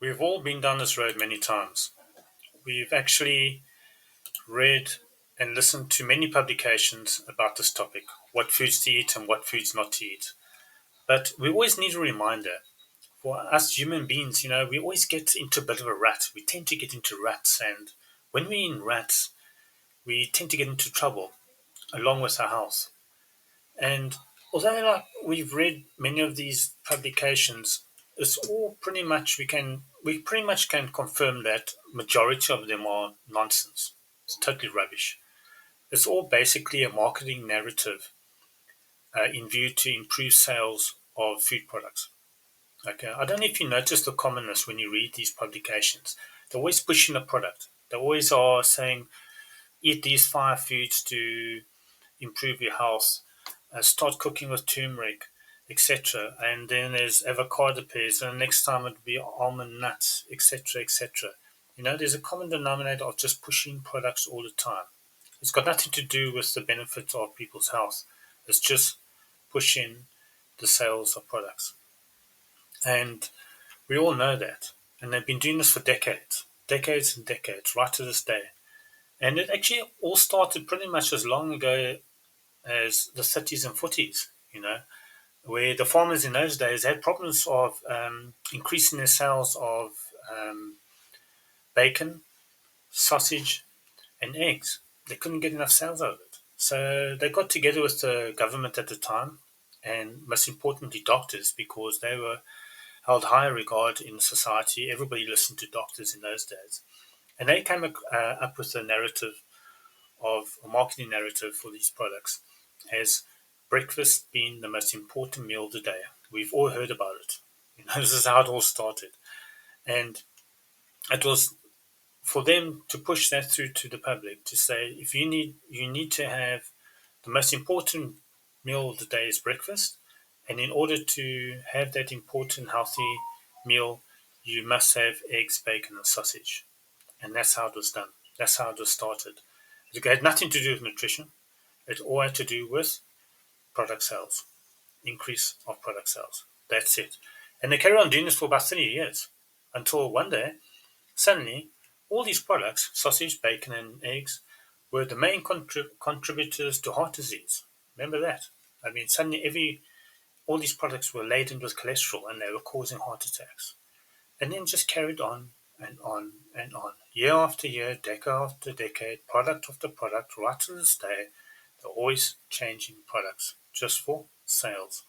We've all been down this road many times. We've actually read and listened to many publications about this topic, what foods to eat and what foods not to eat. But we always need a reminder for us human beings, we always get into a bit of a rut. We tend to get into ruts. And when we're in ruts, we tend to get into trouble along with our health. And although we've read many of these publications, it's all we pretty much can confirm that majority of them are nonsense. It's totally rubbish. It's all basically a marketing narrative in view to improve sales of food products. Okay, I don't know if you notice the commonness when you read these publications. They're always pushing a product. They always are saying, eat these 5 foods to improve your health, start cooking with turmeric, etc. And then there's avocado pears, and next time it'll be almond nuts, etc., etc. There's a common denominator of just pushing products all the time. It's got nothing to do with the benefits of people's health. It's just pushing the sales of products. And we all know that. And they've been doing this for decades, decades and decades, right to this day. And it actually all started pretty much as long ago as the 30s and 40s, where the farmers in those days had problems of increasing their sales of bacon, sausage, and eggs. They couldn't get enough sales out of it. So they got together with the government at the time, and most importantly, doctors, because they were held high regard in society. Everybody listened to doctors in those days. And they came up with a marketing narrative for these products as breakfast being the most important meal of the day. We've all heard about it. This is how it all started. And it was for them to push that through to the public to say, if you need to have the most important meal of the day is breakfast. And in order to have that important healthy meal, you must have eggs, bacon, and sausage. And that's how it was done. That's how it was started. It had nothing to do with nutrition. It all had to do with product sales, increase of product sales. That's it. And they carried on doing this for about 30 years until one day, suddenly, all these products, sausage, bacon, and eggs, were the main contributors to heart disease. Remember that? I mean, suddenly all these products were laden with cholesterol and they were causing heart attacks. And then just carried on and on and on. Year after year, decade after decade, product after product, right to this day, they're always changing products just for sales.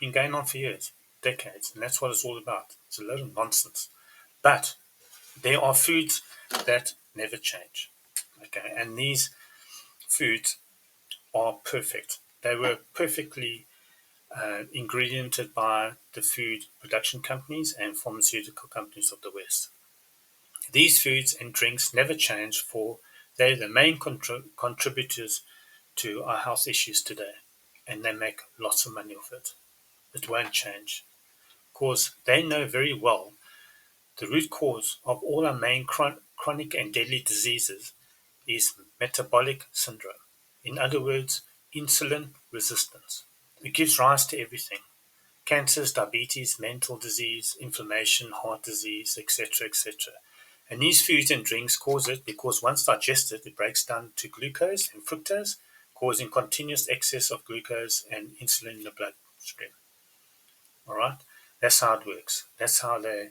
Been going on for years, decades, and that's what it's all about. It's a load of nonsense. But there are foods that never change. Okay, and these foods are perfect. They were perfectly ingrediented by the food production companies and pharmaceutical companies of the West. These foods and drinks never change, for they're the main contributors to our health issues today, and they make lots of money off it. It won't change because they know very well the root cause of all our main chronic and deadly diseases is metabolic syndrome. In other words, insulin resistance. It gives rise to everything: cancers, diabetes, mental disease, inflammation, heart disease, etc., etc. And these foods and drinks cause it because once digested, it breaks down to glucose and fructose, causing continuous excess of glucose and insulin in the bloodstream. All right? That's how it works. That's how they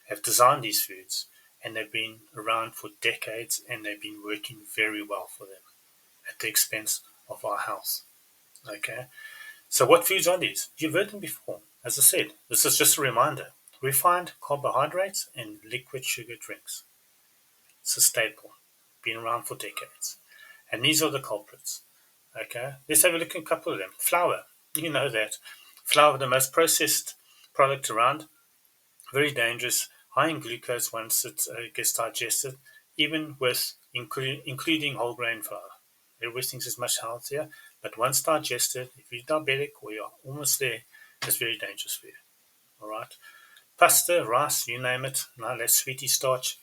have designed these foods. And they've been around for decades and they've been working very well for them at the expense of our health. Okay? So, what foods are these? You've heard them before. As I said, this is just a reminder: refined carbohydrates and liquid sugar drinks. It's a staple, been around for decades. And these are the culprits. Okay, let's have a look at a couple of them. Flour, you know that. Flour, the most processed product around, very dangerous, high in glucose once it gets digested, even with including whole grain flour. Everybody thinks it's much healthier, but once digested, if you're diabetic or you're almost there, it's very dangerous for you. All right. Pasta, rice, you name it. Now that's sweetie starch.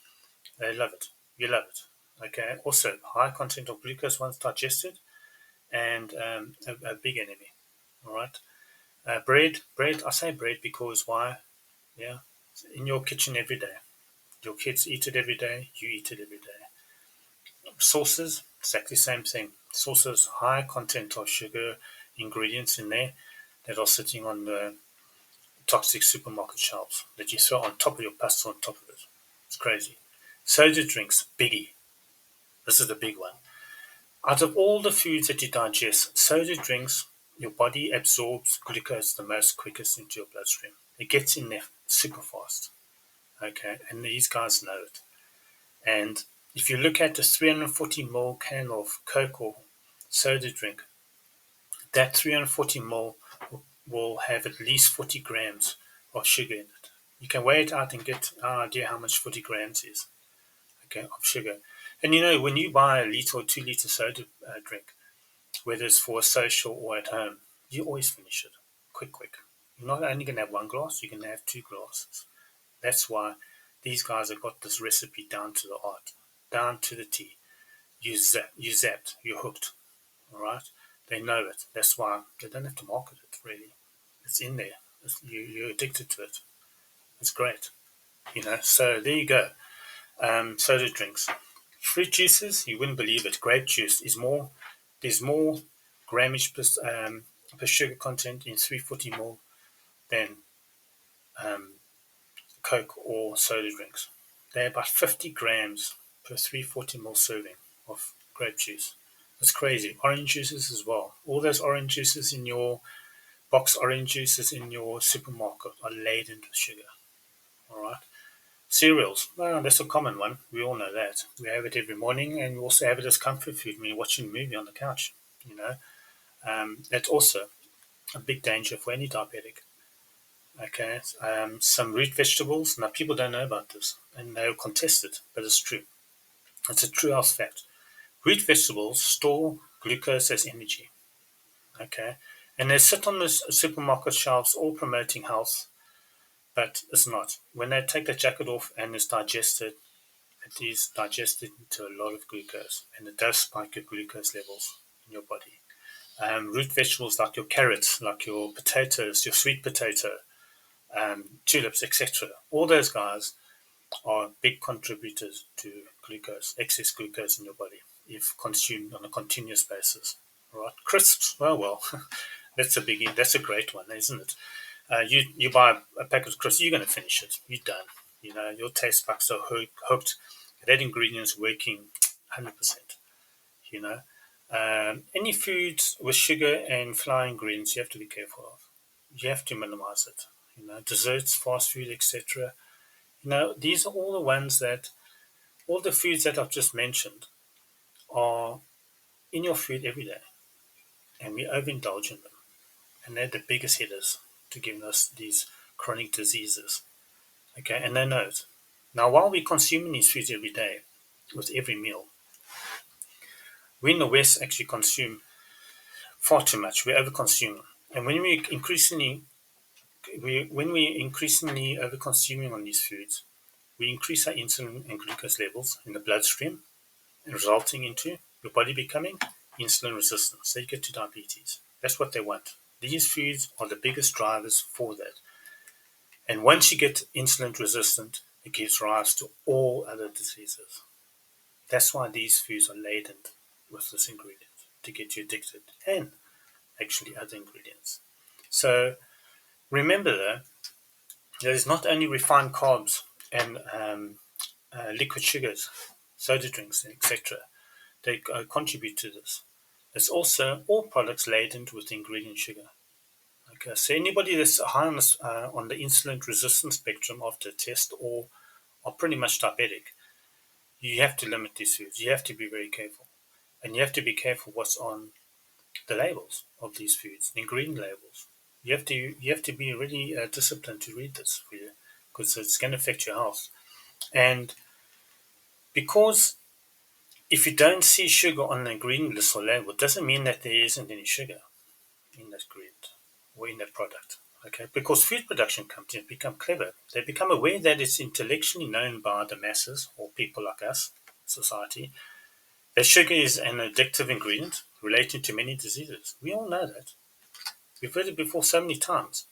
They love it. You love it. Okay. Also, high content of glucose once digested, and a big enemy. All right. Bread. I say bread because why? Yeah. in your kitchen every day. Your kids eat it every day. You eat it every day. Sauces, exactly the same thing. Sauces, high content of sugar ingredients in there that are sitting on the toxic supermarket shelves that you throw on top of your pasta on top of it. It's crazy. Soda drinks, biggie. This is the big one. Out of all the foods that you digest, soda drinks, your body absorbs glucose the most quickest into your bloodstream. It gets in there super fast. Okay, and these guys know it. And if you look at the 340 ml can of Coke or soda drink, that 340 ml will have at least 40 grams of sugar in it. You can weigh it out and get an idea how much 40 grams is, okay, of sugar. And when you buy a litre or 2 litre soda drink, whether it's for a social or at home, you always finish it quick. You're not only going to have one glass, you're going to have 2 glasses. That's why these guys have got this recipe down to the art, down to the T. You zapped, you're hooked. All right, they know it. That's why they don't have to market it. Really, it's in there. You're addicted to it. It's great. So there you go. Soda drinks, fruit juices. You wouldn't believe it. Grape juice is more. There's more grammage per sugar content in 340 ml than um, Coke or soda drinks. They're about 50 grams per 340 ml serving of grape juice. That's crazy. Orange juices as well. All those orange juices in your box orange juices in your supermarket are laden with sugar. All right. Cereals. Well, that's a common one. We all know that. We have it every morning, and we also have it as comfort food when you're watching a movie on the couch. That's also a big danger for any diabetic. Okay. Some root vegetables. Now, people don't know about this, and they'll contest it, but it's true. It's a true house fact. Root vegetables store glucose as energy. Okay. And they sit on the supermarket shelves all promoting health, but it's not. When they take the jacket off and it's digested, it is digested into a lot of glucose, and it does spike your glucose levels in your body. Root vegetables like your carrots, like your potatoes, your sweet potato, tulips, etc. All those guys are big contributors to glucose, excess glucose in your body, if consumed on a continuous basis. All right, crisps. Well, that's a biggie. That's a great one, isn't it? You buy a packet of crisps, you're going to finish it. You're done. Your taste buds are hooked. That ingredient's working 100%. You know, any foods with sugar and flour ingredients, you have to be careful of. You have to minimize it. Desserts, fast food, etc. These are all the ones that all the foods that I've just mentioned are in your food every day, and we overindulge in them, and they're the biggest hitters to giving us these chronic diseases. Okay, and they know it. Now, while we're consuming these foods every day, with every meal, we in the West actually consume far too much. We overconsume, and when we increasingly overconsuming on these foods, we increase our insulin and glucose levels in the bloodstream, resulting into your body becoming insulin resistant. So you get to diabetes. That's what they want. These foods are the biggest drivers for that. And once you get insulin resistant, it gives rise to all other diseases. That's why these foods are laden with this ingredient to get you addicted, and actually other ingredients. So remember though, there's not only refined carbs and liquid sugars, soda drinks, etc. They contribute to this. It's also all products laden with ingredient sugar. Okay, so anybody that's high on the insulin resistance spectrum after a test or are pretty much diabetic, you have to limit these foods. You have to be very careful. And you have to be careful what's on the labels of these foods, the ingredient labels. You have to be really disciplined to read this for you, because it's going to affect your health. And because if you don't see sugar on the ingredient list or label, it doesn't mean that there isn't any sugar in that ingredient or in that product. Okay, because food production companies become clever. They become aware that it's intellectually known by the masses or people like us, society, that sugar is an addictive ingredient related to many diseases. We all know that. We've read it before so many times.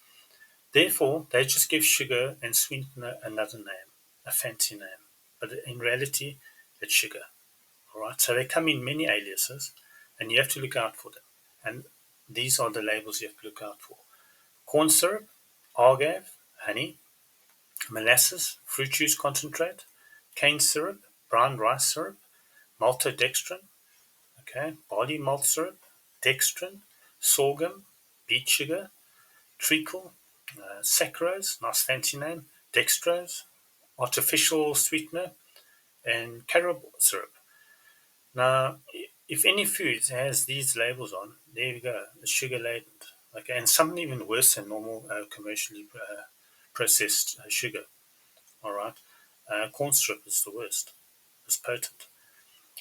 Therefore, they just give sugar and sweetener another name, a fancy name. But in reality, it's sugar. All right. So they come in many aliases, and you have to look out for them. And these are the labels you have to look out for: corn syrup, agave, honey; molasses, fruit juice concentrate; cane syrup, brown rice syrup; maltodextrin, okay, barley malt syrup; dextrin, sorghum, beet sugar; treacle, saccharose, nice fancy name; dextrose, artificial sweetener; and carob syrup. Now, if any foods has these labels on, there you go, it's sugar laden. Okay, and some even worse than normal commercially processed sugar. All right, corn syrup is the worst. It's potent.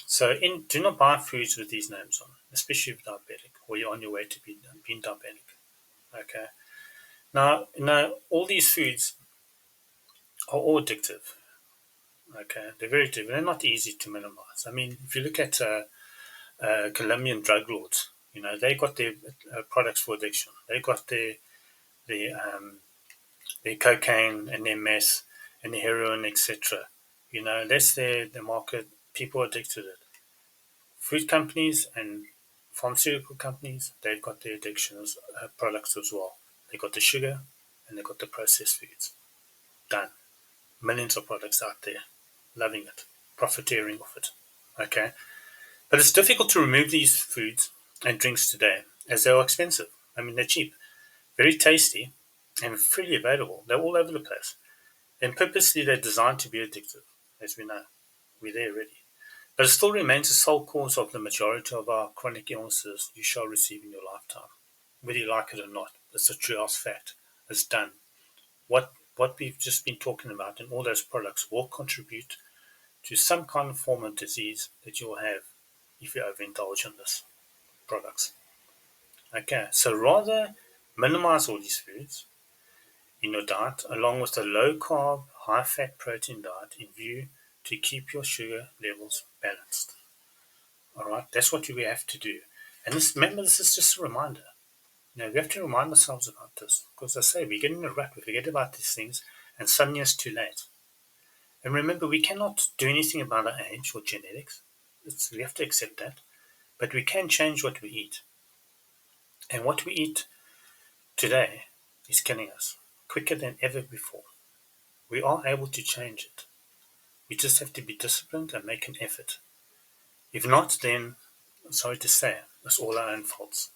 So, do not buy foods with these names on, especially if you're diabetic or you're on your way to being diabetic. Okay. Now, all these foods are all addictive. Okay, they're very addictive. They're not easy to minimize. I mean, if you look at Colombian drug lords, they got their products for addiction. They got their their cocaine and their meth and their heroin, etc. That's the market. People are addicted to it. Food companies and pharmaceutical companies, they've got their addictions products as well. They got the sugar and they got the processed foods. Done. Millions of products out there, loving it, profiteering off it. Okay, but it's difficult to remove these foods and drinks today as they are expensive. I mean, they're cheap, very tasty, and freely available. They're all over the place, and purposely they're designed to be addictive, as we know. We're there already. But it still remains the sole cause of the majority of our chronic illnesses you shall receive in your lifetime. Whether you like it or not, it's a true ass fact. It's done. What we've just been talking about and all those products will contribute to some kind of form of disease that you'll have if you overindulge in this products. Okay, so rather minimize all these foods in your diet along with a low carb, high fat protein diet in view to keep your sugar levels balanced. All right, that's what we have to do. And remember, this is just a reminder. We have to remind ourselves about this because I say we get in a rut, we forget about these things, and suddenly it's too late. And remember, we cannot do anything about our age or genetics. We have to accept that. But we can change what we eat. And what we eat today is killing us quicker than ever before. We are able to change it. We just have to be disciplined and make an effort. If not, then, sorry to say, it's all our own faults.